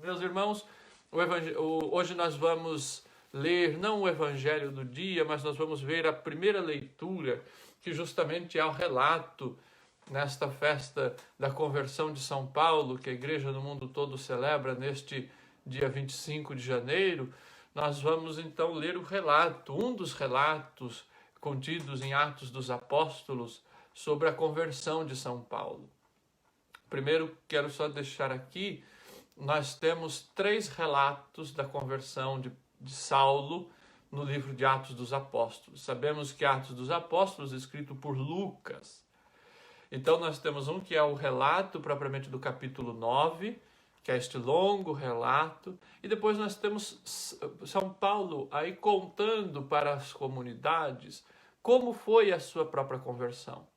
Meus irmãos, hoje nós vamos ler não o Evangelho do dia, mas nós vamos ver a primeira leitura, que justamente é o relato nesta festa da conversão de São Paulo, que a igreja no mundo todo celebra neste dia 25 de janeiro. Nós vamos então ler o relato, um dos relatos contidos em Atos dos Apóstolos sobre a conversão de São Paulo. Primeiro, quero só deixar aqui, nós temos 3 relatos da conversão de Saulo no livro de Atos dos Apóstolos. Sabemos que Atos dos Apóstolos é escrito por Lucas. Então nós temos um que é o relato propriamente do capítulo 9, que é este longo relato, e depois nós temos São Paulo aí contando para as comunidades como foi a sua própria conversão.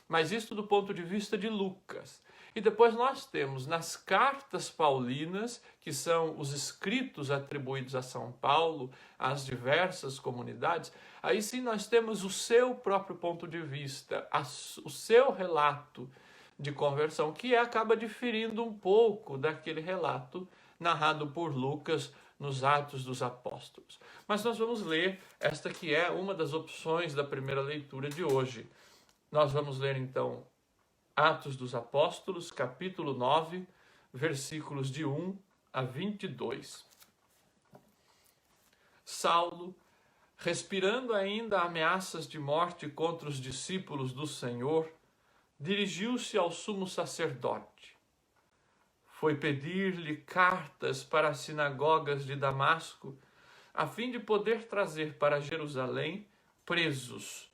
Mas isso do ponto de vista de Lucas. E depois nós temos nas cartas paulinas, que são os escritos atribuídos a São Paulo, às diversas comunidades, aí sim nós temos o seu próprio ponto de vista, o seu relato de conversão, que acaba diferindo um pouco daquele relato narrado por Lucas nos Atos dos Apóstolos. Mas nós vamos ler esta que é uma das opções da primeira leitura de hoje. Nós vamos ler então Atos dos Apóstolos, capítulo 9, versículos de 1 a 22. Saulo, respirando ainda ameaças de morte contra os discípulos do Senhor, dirigiu-se ao sumo sacerdote. Foi pedir-lhe cartas para as sinagogas de Damasco, a fim de poder trazer para Jerusalém presos,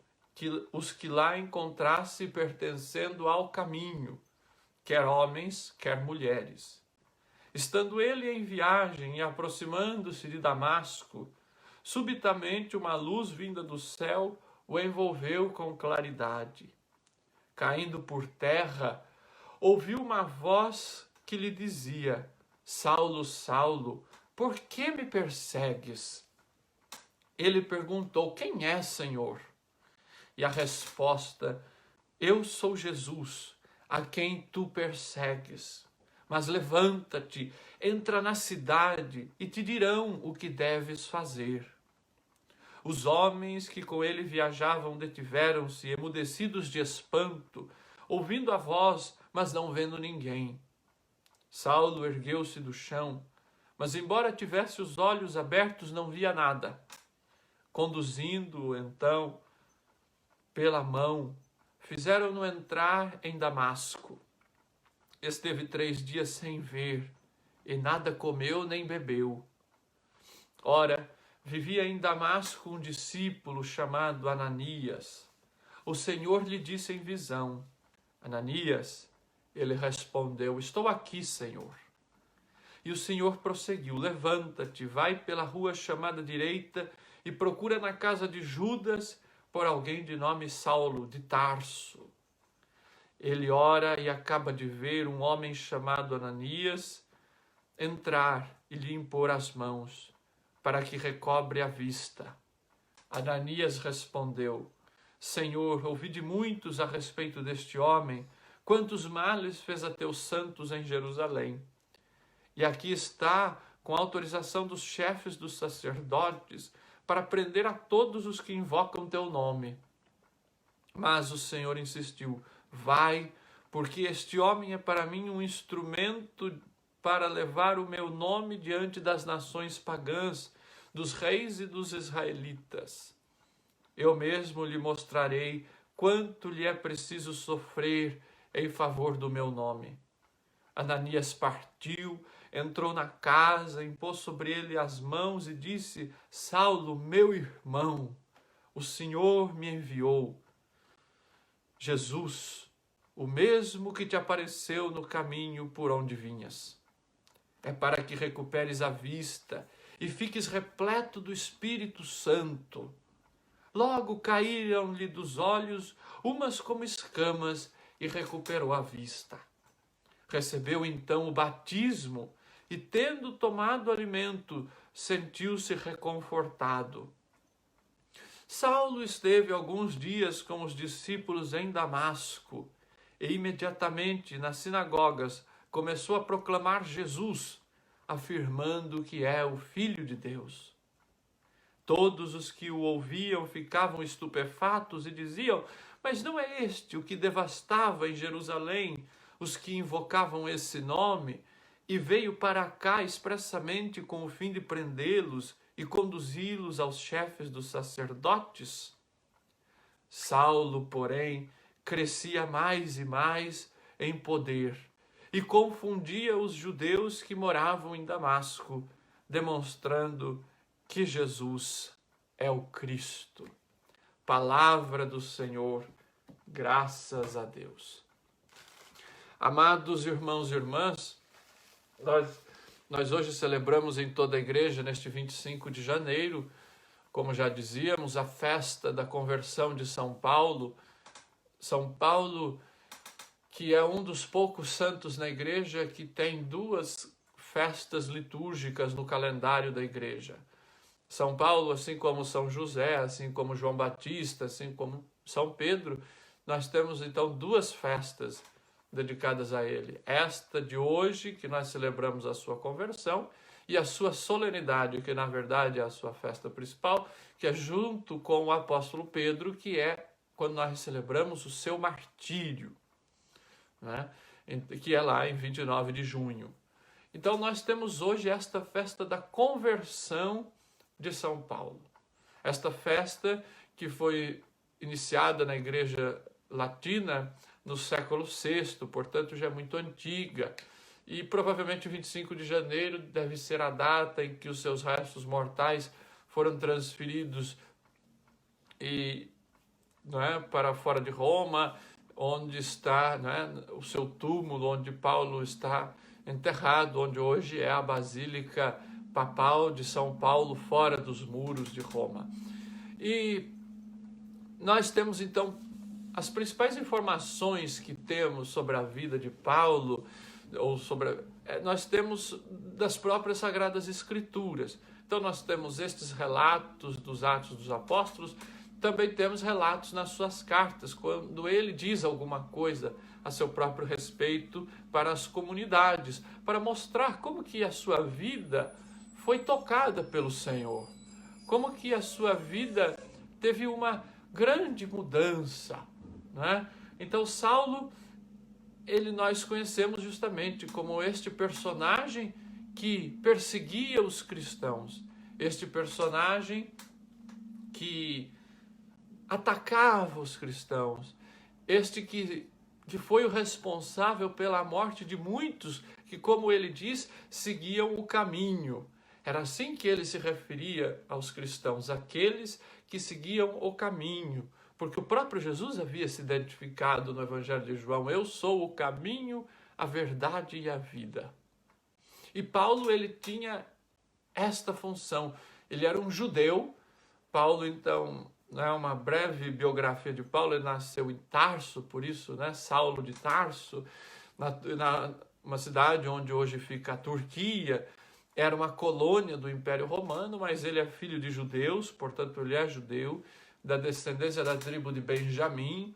os que lá encontrasse pertencendo ao caminho, quer homens, quer mulheres. Estando ele em viagem e aproximando-se de Damasco, subitamente uma luz vinda do céu o envolveu com claridade. Caindo por terra, ouviu uma voz que lhe dizia: Saulo, Saulo, por que me persegues? Ele perguntou: quem é, Senhor? E a resposta: eu sou Jesus, a quem tu persegues. Mas levanta-te, entra na cidade e te dirão o que deves fazer. Os homens que com ele viajavam detiveram-se, emudecidos de espanto, ouvindo a voz, mas não vendo ninguém. Saulo ergueu-se do chão, mas embora tivesse os olhos abertos, não via nada. Conduzindo-o, então, pela mão, fizeram-no entrar em Damasco. Esteve 3 dias sem ver, e nada comeu nem bebeu. Ora, vivia em Damasco um discípulo chamado Ananias. O Senhor lhe disse em visão: Ananias. Ele respondeu: estou aqui, Senhor. E o Senhor prosseguiu: levanta-te, vai pela rua chamada direita e procura na casa de Judas por alguém de nome Saulo, de Tarso. Ele ora e acaba de ver um homem chamado Ananias entrar e lhe impor as mãos, para que recobre a vista. Ananias respondeu: Senhor, ouvi de muitos a respeito deste homem, quantos males fez a teus santos em Jerusalém. E aqui está, com autorização dos chefes dos sacerdotes, para prender a todos os que invocam teu nome. Mas o Senhor insistiu: vai, porque este homem é para mim um instrumento para levar o meu nome diante das nações pagãs, dos reis e dos israelitas. Eu mesmo lhe mostrarei quanto lhe é preciso sofrer em favor do meu nome. Ananias partiu, entrou na casa, impôs sobre ele as mãos e disse: Saulo, meu irmão, o Senhor me enviou. Jesus, o mesmo que te apareceu no caminho por onde vinhas. É para que recuperes a vista e fiques repleto do Espírito Santo. Logo caíram-lhe dos olhos umas como escamas e recuperou a vista. Recebeu então o batismo e, tendo tomado alimento, sentiu-se reconfortado. Saulo esteve alguns dias com os discípulos em Damasco e imediatamente nas sinagogas começou a proclamar Jesus, afirmando que é o Filho de Deus. Todos os que o ouviam ficavam estupefatos e diziam: mas não é este o que devastava em Jerusalém os que invocavam esse nome e veio para cá expressamente com o fim de prendê-los e conduzi-los aos chefes dos sacerdotes? Saulo, porém, crescia mais e mais em poder e confundia os judeus que moravam em Damasco, demonstrando que Jesus é o Cristo. Palavra do Senhor, graças a Deus. Amados irmãos e irmãs, nós hoje celebramos em toda a igreja, neste 25 de janeiro, como já dizíamos, a festa da conversão de São Paulo. São Paulo, que é um dos poucos santos na igreja que tem duas festas litúrgicas no calendário da igreja. São Paulo, assim como São José, assim como João Batista, assim como São Pedro, nós temos então duas festas dedicadas a ele. Esta de hoje, que nós celebramos a sua conversão, e a sua solenidade, que na verdade é a sua festa principal, que é junto com o apóstolo Pedro, que é quando nós celebramos o seu martírio, né? Que é lá em 29 de junho. Então nós temos hoje esta festa da conversão de São Paulo. Esta festa que foi iniciada na Igreja Latina no século VI, portanto já é muito antiga. E provavelmente 25 de janeiro deve ser a data em que os seus restos mortais foram transferidos para fora de Roma, onde está o seu túmulo, onde Paulo está enterrado, onde hoje é a Basílica Papal de São Paulo, fora dos muros de Roma. E nós temos então as principais informações que temos sobre a vida de Paulo, nós temos das próprias Sagradas Escrituras. Então nós temos estes relatos dos Atos dos Apóstolos, também temos relatos nas suas cartas, quando ele diz alguma coisa a seu próprio respeito para as comunidades, para mostrar como que a sua vida foi tocada pelo Senhor, como que a sua vida teve uma grande mudança, né? Então Saulo, nós conhecemos justamente como este personagem que perseguia os cristãos, este personagem que atacava os cristãos, este que foi o responsável pela morte de muitos que, como ele diz, seguiam o caminho. Era assim que ele se referia aos cristãos, aqueles que seguiam o caminho, porque o próprio Jesus havia se identificado no Evangelho de João: eu sou o caminho, a verdade e a vida. E Paulo, ele tinha esta função. Ele era um judeu. Paulo, então, uma breve biografia de Paulo: ele nasceu em Tarso, por isso, Saulo de Tarso, uma cidade onde hoje fica a Turquia. Era uma colônia do Império Romano, mas ele é filho de judeus, portanto ele é judeu, da descendência da tribo de Benjamim,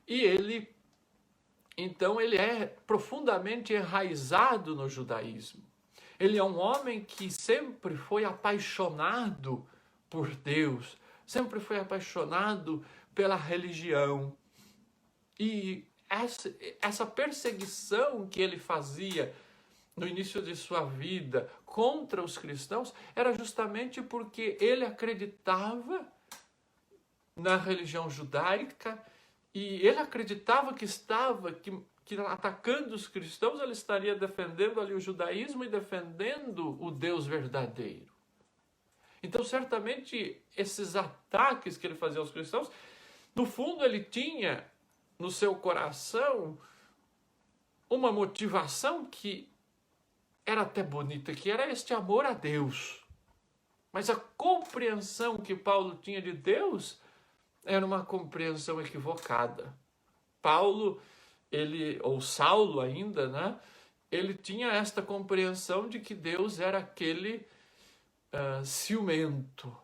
e ele é profundamente enraizado no judaísmo. Ele é um homem que sempre foi apaixonado por Deus, sempre foi apaixonado pela religião. E essa perseguição que ele fazia no início de sua vida contra os cristãos era justamente porque ele acreditava na religião judaica e ele acreditava que atacando os cristãos ele estaria defendendo ali o judaísmo e defendendo o Deus verdadeiro. Então, certamente, esses ataques que ele fazia aos cristãos, no fundo ele tinha no seu coração uma motivação que era até bonita, que era este amor a Deus. Mas a compreensão que Paulo tinha de Deus era uma compreensão equivocada. Saulo ainda, ele tinha esta compreensão de que Deus era aquele ciumento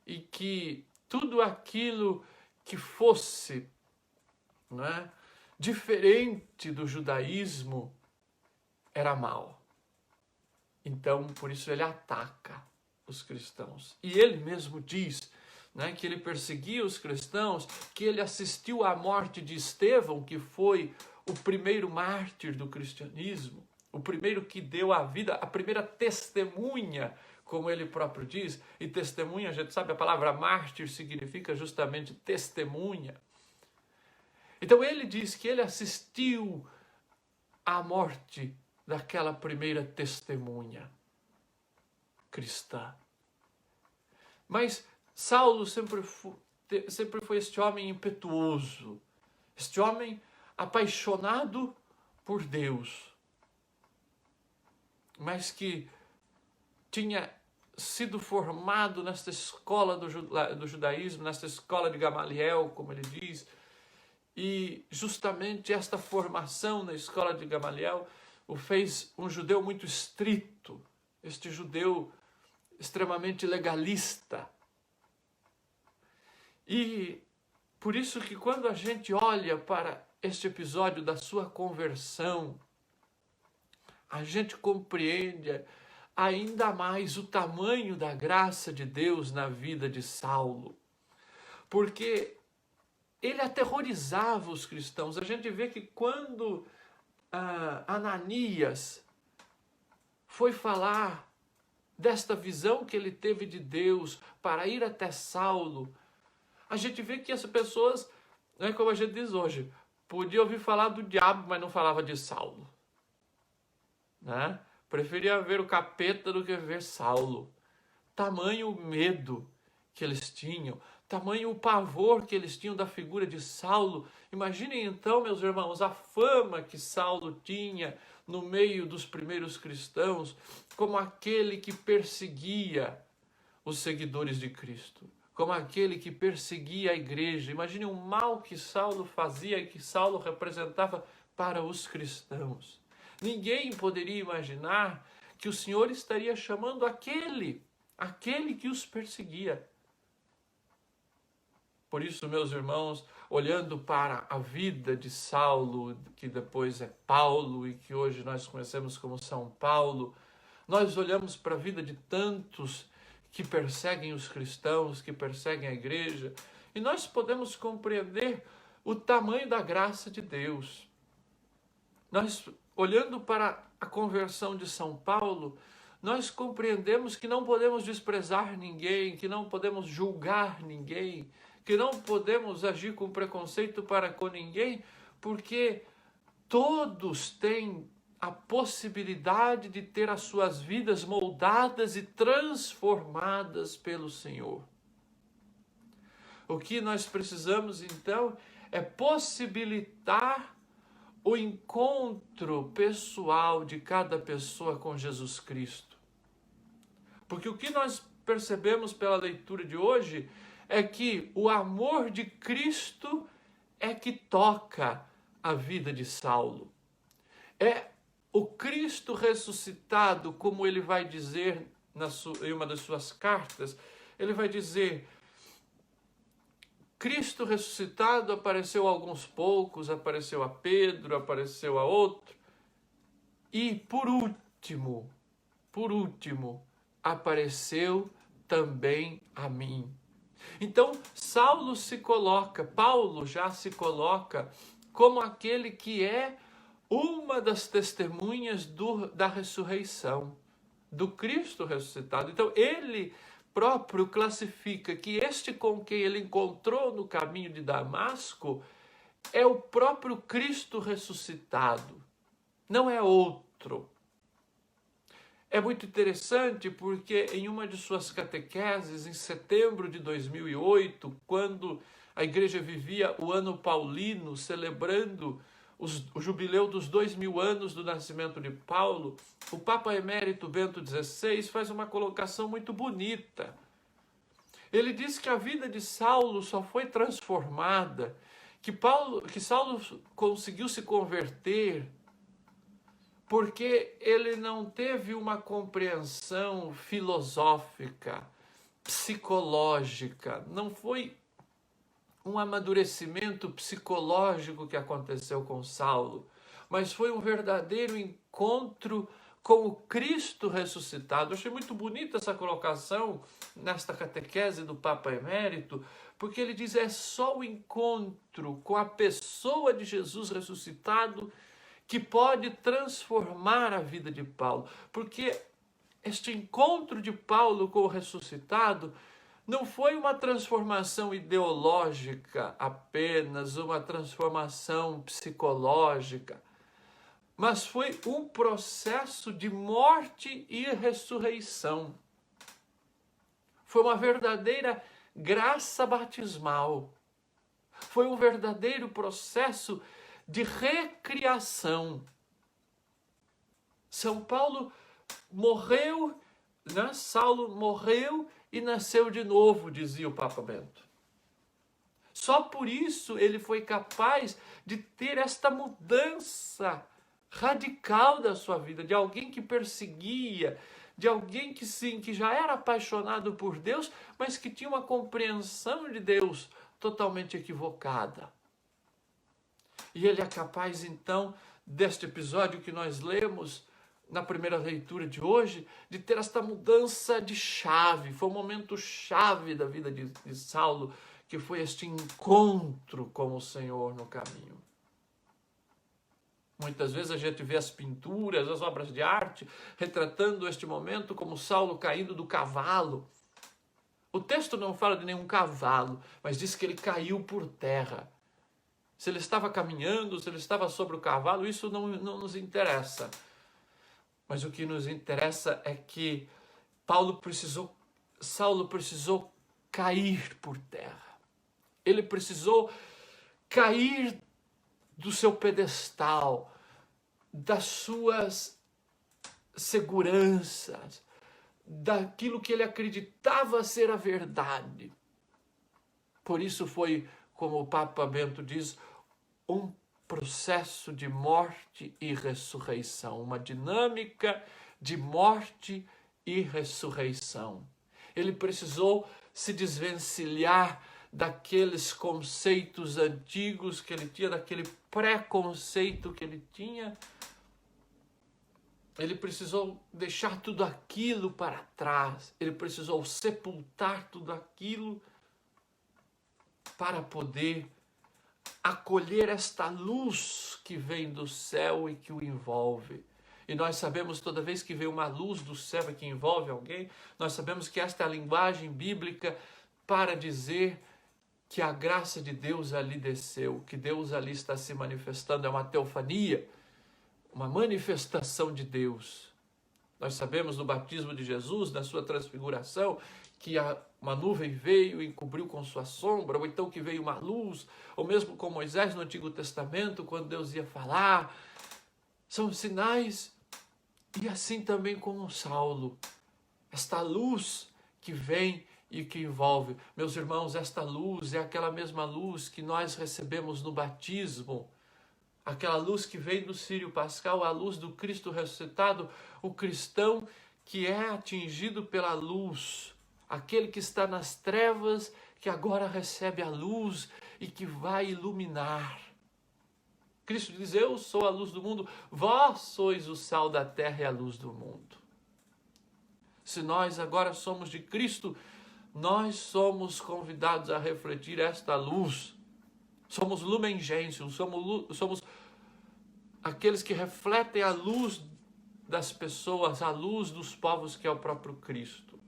e que tudo aquilo que fosse diferente do judaísmo era mau. Então, por isso ele ataca os cristãos. E ele mesmo diz, né, que ele perseguia os cristãos, que ele assistiu à morte de Estevão, que foi o primeiro mártir do cristianismo, o primeiro que deu a vida, a primeira testemunha, como ele próprio diz. E testemunha, a gente sabe, a palavra mártir significa justamente testemunha. Então ele diz que ele assistiu à morte daquela primeira testemunha cristã. Mas Saulo sempre foi este homem impetuoso, este homem apaixonado por Deus, mas que tinha sido formado nesta escola do judaísmo, nesta escola de Gamaliel, como ele diz, e justamente esta formação na escola de Gamaliel o fez um judeu muito estrito, este judeu extremamente legalista. E por isso que quando a gente olha para este episódio da sua conversão, a gente compreende ainda mais o tamanho da graça de Deus na vida de Saulo. Porque ele aterrorizava os cristãos. A gente vê que quando Ananias foi falar desta visão que ele teve de Deus para ir até Saulo, a gente vê que as pessoas, né, como a gente diz hoje, podia ouvir falar do diabo, mas não falava de Saulo. Né? Preferia ver o capeta do que ver Saulo. Tamanho o medo que eles tinham, tamanho o pavor que eles tinham da figura de Saulo. Imaginem então, meus irmãos, a fama que Saulo tinha no meio dos primeiros cristãos, como aquele que perseguia os seguidores de Cristo, como aquele que perseguia a igreja. Imaginem o mal que Saulo fazia e que Saulo representava para os cristãos. Ninguém poderia imaginar que o Senhor estaria chamando aquele que os perseguia. Por isso, meus irmãos, olhando para a vida de Saulo, que depois é Paulo e que hoje nós conhecemos como São Paulo, nós olhamos para a vida de tantos que perseguem os cristãos, que perseguem a igreja, e nós podemos compreender o tamanho da graça de Deus. Nós, olhando para a conversão de São Paulo, nós compreendemos que não podemos desprezar ninguém, que não podemos julgar ninguém, que não podemos agir com preconceito para com ninguém, porque todos têm a possibilidade de ter as suas vidas moldadas e transformadas pelo Senhor. O que nós precisamos, então, é possibilitar o encontro pessoal de cada pessoa com Jesus Cristo. Porque o que nós percebemos pela leitura de hoje é que o amor de Cristo é que toca a vida de Saulo. É o Cristo ressuscitado, como ele vai dizer em uma das suas cartas, ele vai dizer: Cristo ressuscitado apareceu a alguns poucos, apareceu a Pedro, apareceu a outro, e por último, apareceu também a mim. Então, Paulo já se coloca como aquele que é uma das testemunhas da ressurreição, do Cristo ressuscitado. Então, ele próprio classifica que este com quem ele encontrou no caminho de Damasco é o próprio Cristo ressuscitado, não é outro. É muito interessante porque em uma de suas catequeses, em setembro de 2008, quando a igreja vivia o ano paulino, celebrando o jubileu dos 2000 anos do nascimento de Paulo, o Papa Emérito Bento XVI faz uma colocação muito bonita. Ele diz que a vida de Saulo só foi transformada, que Saulo conseguiu se converter porque ele não teve uma compreensão filosófica, psicológica, não foi um amadurecimento psicológico que aconteceu com Saulo, mas foi um verdadeiro encontro com o Cristo ressuscitado. Eu achei muito bonita essa colocação nesta catequese do Papa Emérito, porque ele diz: é só o encontro com a pessoa de Jesus ressuscitado que pode transformar a vida de Paulo. Porque este encontro de Paulo com o ressuscitado não foi uma transformação ideológica apenas, uma transformação psicológica, mas foi um processo de morte e ressurreição. Foi uma verdadeira graça batismal. Foi um verdadeiro processo de recriação. São Paulo morreu, né? Saulo morreu e nasceu de novo, dizia o Papa Bento. Só por isso ele foi capaz de ter esta mudança radical da sua vida, de alguém que perseguia, de alguém que sim, que já era apaixonado por Deus, mas que tinha uma compreensão de Deus totalmente equivocada. E ele é capaz então, deste episódio que nós lemos na primeira leitura de hoje, de ter esta mudança de chave. Foi um momento chave da vida de Saulo, que foi este encontro com o Senhor no caminho. Muitas vezes a gente vê as pinturas, as obras de arte, retratando este momento como Saulo caindo do cavalo. O texto não fala de nenhum cavalo, mas diz que ele caiu por terra. Se ele estava caminhando, se ele estava sobre o cavalo, isso não nos interessa. Mas o que nos interessa é que Saulo precisou cair por terra. Ele precisou cair do seu pedestal, das suas seguranças, daquilo que ele acreditava ser a verdade. Por isso foi, como o Papa Bento diz, um processo de morte e ressurreição, uma dinâmica de morte e ressurreição. Ele precisou se desvencilhar daqueles conceitos antigos que ele tinha, daquele preconceito que ele tinha. Ele precisou deixar tudo aquilo para trás. Ele precisou sepultar tudo aquilo para poder acolher esta luz que vem do céu e que o envolve. E nós sabemos, toda vez que vem uma luz do céu e que envolve alguém, nós sabemos que esta é a linguagem bíblica para dizer que a graça de Deus ali desceu, que Deus ali está se manifestando, é uma teofania, uma manifestação de Deus. Nós sabemos no batismo de Jesus, na sua transfiguração, que uma nuvem veio e cobriu com sua sombra, ou então que veio uma luz, ou mesmo com Moisés no Antigo Testamento, quando Deus ia falar. São sinais, e assim também com o Saulo. Esta luz que vem e que envolve. Meus irmãos, esta luz é aquela mesma luz que nós recebemos no batismo, aquela luz que vem do Círio Pascal, a luz do Cristo ressuscitado, o cristão que é atingido pela luz, aquele que está nas trevas, que agora recebe a luz e que vai iluminar. Cristo diz: eu sou a luz do mundo, vós sois o sal da terra e a luz do mundo. Se nós agora somos de Cristo, nós somos convidados a refletir esta luz. Somos lumen gentium, somos aqueles que refletem a luz das pessoas, a luz dos povos, que é o próprio Cristo.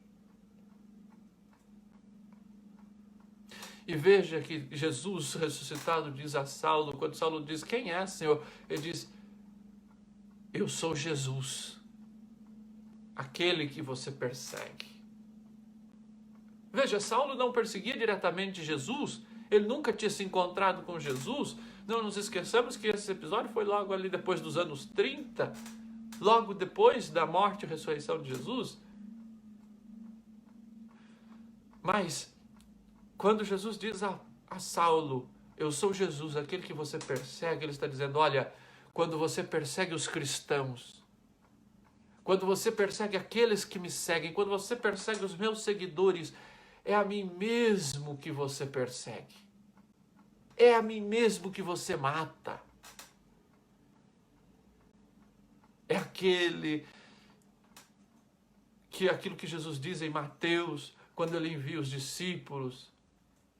E veja que Jesus ressuscitado diz a Saulo, quando Saulo diz: quem é, Senhor? Ele diz: eu sou Jesus, aquele que você persegue. Veja, Saulo não perseguia diretamente Jesus, ele nunca tinha se encontrado com Jesus. Não nos esqueçamos que esse episódio foi logo ali depois dos anos 30, logo depois da morte e ressurreição de Jesus. Mas quando Jesus diz a Saulo: eu sou Jesus, aquele que você persegue, ele está dizendo: olha, quando você persegue os cristãos, quando você persegue aqueles que me seguem, quando você persegue os meus seguidores, é a mim mesmo que você persegue. É a mim mesmo que você mata. É aquilo que Jesus diz em Mateus, quando ele envia os discípulos.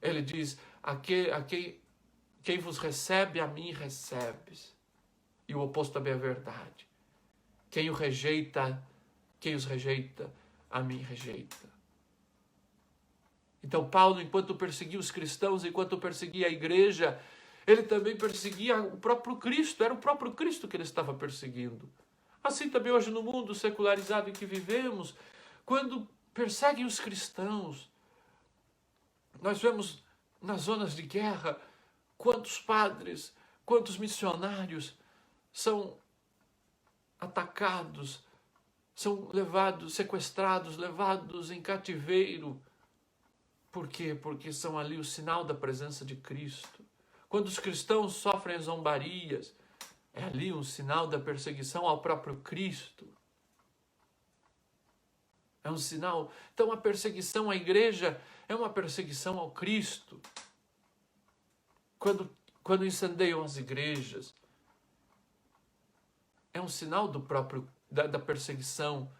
Ele diz, quem vos recebe, a mim recebes. E o oposto também é verdade. Quem os rejeita, a mim rejeita. Então Paulo, enquanto perseguia os cristãos, enquanto perseguia a igreja, ele também perseguia o próprio Cristo. Era o próprio Cristo que ele estava perseguindo. Assim também hoje no mundo secularizado em que vivemos, quando perseguem os cristãos, nós vemos nas zonas de guerra quantos padres, quantos missionários são atacados, são levados, sequestrados, levados em cativeiro. Por quê? Porque são ali o sinal da presença de Cristo. Quando os cristãos sofrem zombarias, é ali um sinal da perseguição ao próprio Cristo. É um sinal. Então a perseguição à igreja é uma perseguição ao Cristo. Quando incendeiam as igrejas, é um sinal da perseguição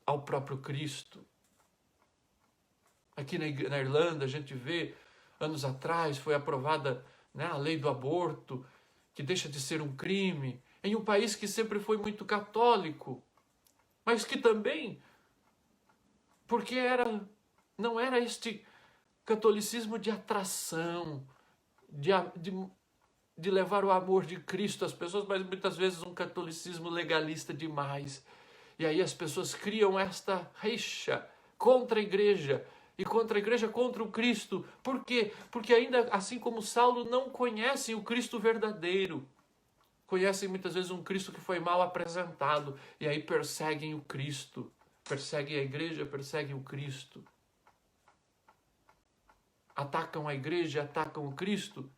ao próprio Cristo. Aqui na Irlanda, a gente vê, anos atrás, foi aprovada, né, a lei do aborto, que deixa de ser um crime, em um país que sempre foi muito católico, mas que também, porque não era este catolicismo de atração, de levar o amor de Cristo às pessoas, mas muitas vezes um catolicismo legalista demais. E aí as pessoas criam esta rixa contra a igreja, e contra a igreja, contra o Cristo. Por quê? Porque ainda, assim como Saulo, não conhecem o Cristo verdadeiro. Conhecem muitas vezes um Cristo que foi mal apresentado, e aí perseguem o Cristo. Perseguem a igreja, perseguem o Cristo. Atacam a igreja, atacam o Cristo,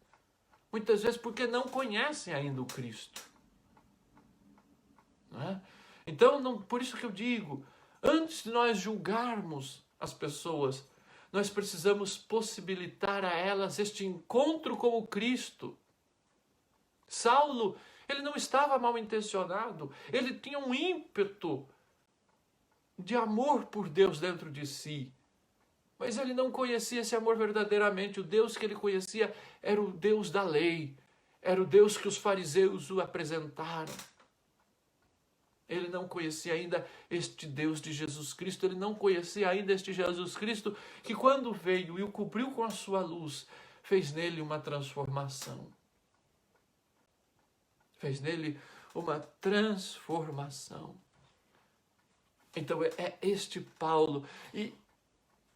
muitas vezes porque não conhecem ainda o Cristo. Não é? Então, por isso que eu digo, antes de nós julgarmos as pessoas, nós precisamos possibilitar a elas este encontro com o Cristo. Saulo, ele não estava mal intencionado, ele tinha um ímpeto de amor por Deus dentro de si, mas ele não conhecia esse amor verdadeiramente. O Deus que ele conhecia era o Deus da lei, era o Deus que os fariseus o apresentaram. Ele não conhecia ainda este Deus de Jesus Cristo, ele não conhecia ainda este Jesus Cristo que, quando veio e o cobriu com a sua luz, fez nele uma transformação. Fez nele uma transformação. Então é este Paulo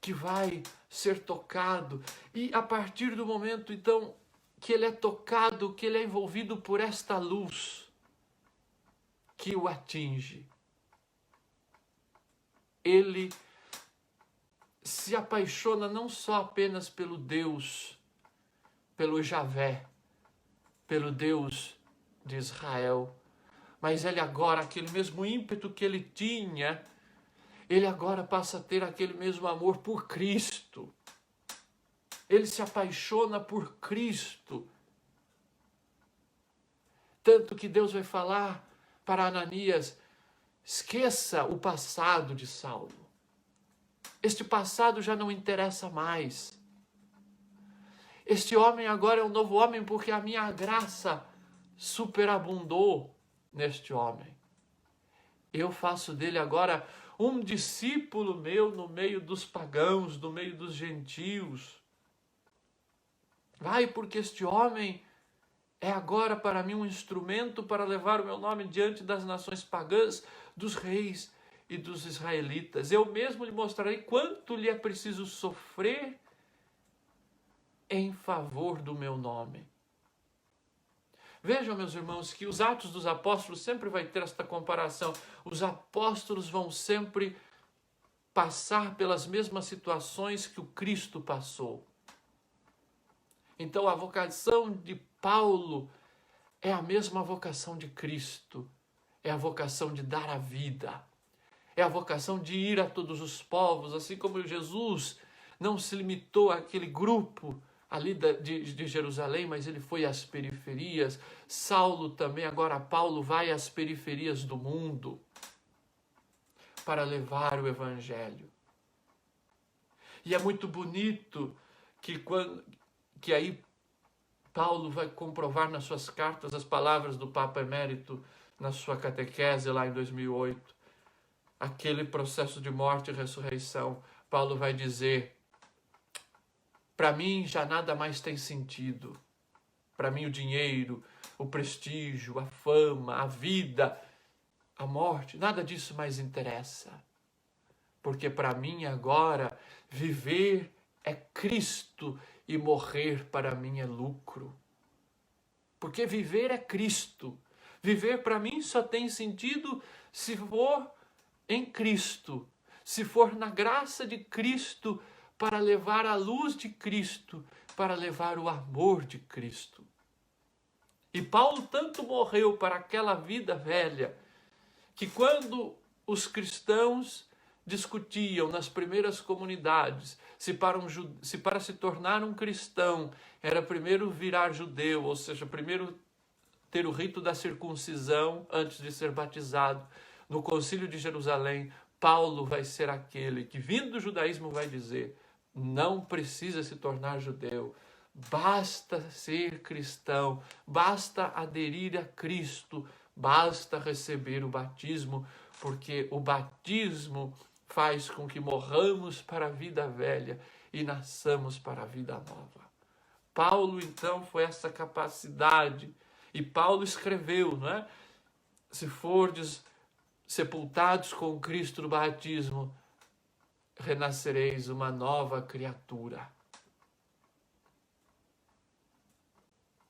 que vai ser tocado, e a partir do momento então que ele é tocado, que ele é envolvido por esta luz que o atinge, ele se apaixona não só apenas pelo Deus, pelo Javé, pelo Deus de Israel, mas ele agora, aquele mesmo ímpeto que ele tinha, ele agora passa a ter aquele mesmo amor por Cristo. Ele se apaixona por Cristo. Tanto que Deus vai falar para Ananias, esqueça o passado de Saulo. Este passado já não interessa mais. Este homem agora é um novo homem porque a minha graça superabundou neste homem. Eu faço dele agora um discípulo meu no meio dos pagãos, no meio dos gentios. Vai, porque este homem é agora para mim um instrumento para levar o meu nome diante das nações pagãs, dos reis e dos israelitas. Eu mesmo lhe mostrarei quanto lhe é preciso sofrer em favor do meu nome. Vejam, meus irmãos, que os Atos dos Apóstolos sempre vai ter esta comparação. Os apóstolos vão sempre passar pelas mesmas situações que o Cristo passou. Então a vocação de Paulo é a mesma vocação de Cristo. É a vocação de dar a vida. É a vocação de ir a todos os povos, assim como Jesus não se limitou àquele grupo ali de Jerusalém, mas ele foi às periferias. Saulo também, agora Paulo, vai às periferias do mundo para levar o evangelho. E é muito bonito que aí Paulo vai comprovar nas suas cartas as palavras do Papa Emérito na sua catequese lá em 2008. Aquele processo de morte e ressurreição. Paulo vai dizer: para mim já nada mais tem sentido. Para mim o dinheiro, o prestígio, a fama, a vida, a morte, nada disso mais interessa. Porque para mim agora viver é Cristo e morrer para mim é lucro. Porque viver é Cristo. Viver para mim só tem sentido se for em Cristo, se for na graça de Cristo, para levar a luz de Cristo, para levar o amor de Cristo. E Paulo tanto morreu para aquela vida velha, que quando os cristãos discutiam nas primeiras comunidades se para se tornar um cristão era primeiro virar judeu, ou seja, primeiro ter o rito da circuncisão antes de ser batizado. No Concílio de Jerusalém, Paulo vai ser aquele que, vindo do judaísmo, vai dizer: não precisa se tornar judeu, basta ser cristão, basta aderir a Cristo, basta receber o batismo, porque o batismo faz com que morramos para a vida velha e nasçamos para a vida nova. Paulo, então, foi essa capacidade. E Paulo escreveu, não é? Se fordes sepultados com Cristo no batismo, renascereis uma nova criatura.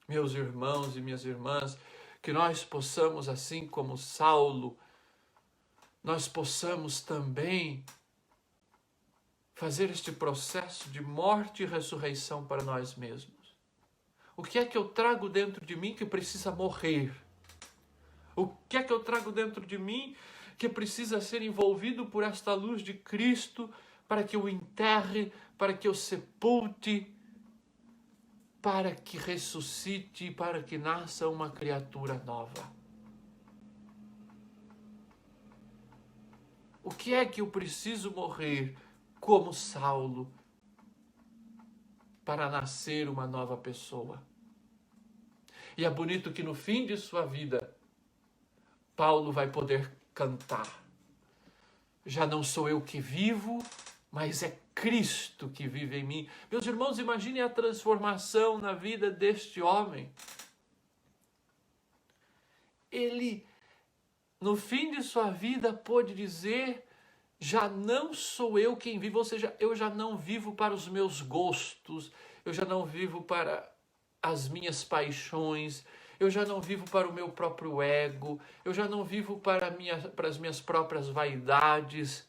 Meus irmãos e minhas irmãs, que nós possamos, assim como Saulo, nós possamos também fazer este processo de morte e ressurreição para nós mesmos. O que é que eu trago dentro de mim que precisa morrer? O que é que eu trago dentro de mim que precisa ser envolvido por esta luz de Cristo para que eu enterre, para que eu sepulte, para que ressuscite, para que nasça uma criatura nova? O que é que eu preciso morrer como Saulo para nascer uma nova pessoa? E é bonito que no fim de sua vida, Paulo vai poder cantar: já não sou eu que vivo, mas é Cristo que vive em mim. Meus irmãos, imaginem a transformação na vida deste homem. Ele, no fim de sua vida, pôde dizer: já não sou eu quem vive, ou seja, eu já não vivo para os meus gostos, eu já não vivo para as minhas paixões, eu já não vivo para o meu próprio ego, eu já não vivo para as minhas próprias vaidades.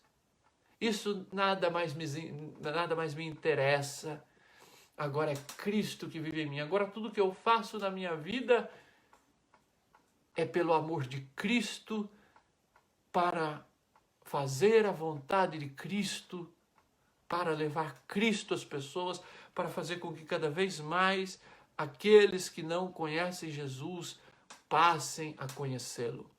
Isso nada mais me interessa. Agora é Cristo que vive em mim. Agora tudo que eu faço na minha vida é pelo amor de Cristo, para fazer a vontade de Cristo, para levar Cristo às pessoas, para fazer com que cada vez mais aqueles que não conhecem Jesus passem a conhecê-lo.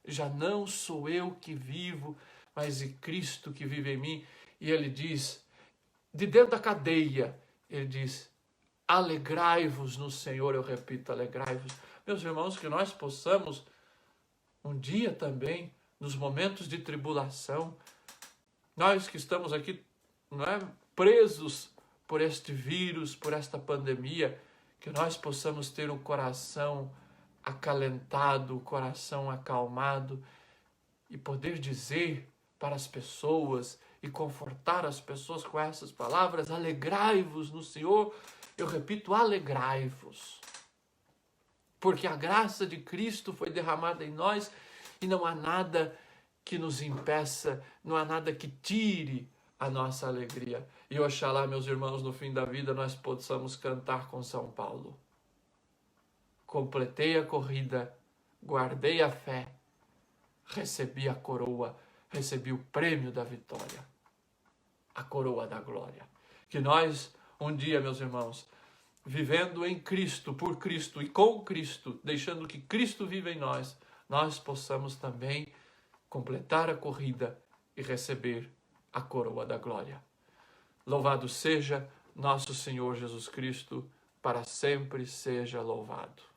Já não sou eu que vivo, mas é Cristo que vive em mim. E ele diz, de dentro da cadeia, ele diz: alegrai-vos no Senhor. Eu repito, alegrai-vos. Meus irmãos, que nós possamos um dia também, nos momentos de tribulação, nós que estamos aqui, não é, presos por este vírus, por esta pandemia, que nós possamos ter o coração acalentado, o coração acalmado e poder dizer para as pessoas e confortar as pessoas com essas palavras: alegrai-vos no Senhor. Eu repito, alegrai-vos. Porque a graça de Cristo foi derramada em nós e não há nada que nos impeça, não há nada que tire a nossa alegria. E oxalá, meus irmãos, no fim da vida nós possamos cantar com São Paulo: completei a corrida, guardei a fé, recebi a coroa, recebi o prêmio da vitória, a coroa da glória. Que nós, um dia, meus irmãos, vivendo em Cristo, por Cristo e com Cristo, deixando que Cristo viva em nós, nós possamos também completar a corrida e receber a coroa da glória. Louvado seja nosso Senhor Jesus Cristo, para sempre seja louvado.